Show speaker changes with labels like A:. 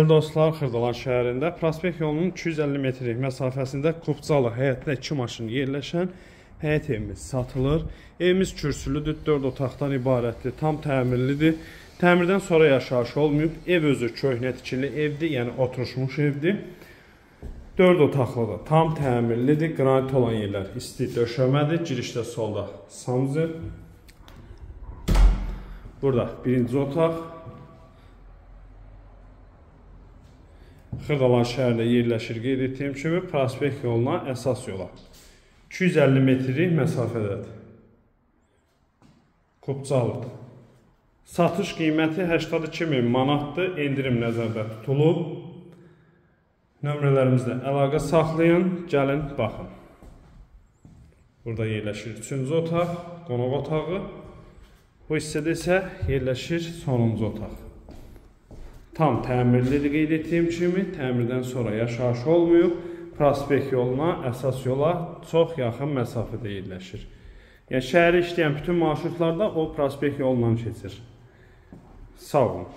A: Dostlar, Xırdalan şəhərində Prospekt yolunun 250 metrlik məsafəsində Qubcalı həyətində 2 maşın yerləşən həyət evimiz satılır. Evimiz kürsülüdür, 4 otaqdan ibarətdir, tam təmirlidir. Təmirdən sonra yaşayış olmayıb, ev özü köhnə tikili evdir, yəni oturuşmuş evdir. 4 otaqlıdır, tam təmirlidir, qranit olan yerlər isti döşəmədir, girişdə solda sanuzel. Burada birinci otaq. Xırdalan şəhərində yerləşir, qeyd etdiyim kimi Prospekt yoluna əsas yola 250 metrlik məsafədədir. Qubcalıdır. Satış qiyməti 82.000 manatdır, endirim nəzərdə tutulub. Nömrələrimizlə əlaqə saxlayın, gəlin, baxın. Burada yerləşir 3-cü otaq, qonaq otağı. Bu hissədə isə yerləşir sonuncu otaq. Tam təmirlidir, qeyd etdiyim kimi, təmirdən sonra yaşayış olmayıb, Prospekt yoluna, əsas yola çox yaxın məsafədə yerləşir. Yəni, şəhəri işləyən bütün marşrutlarda o Prospekt yolundan keçir. Sağ olun.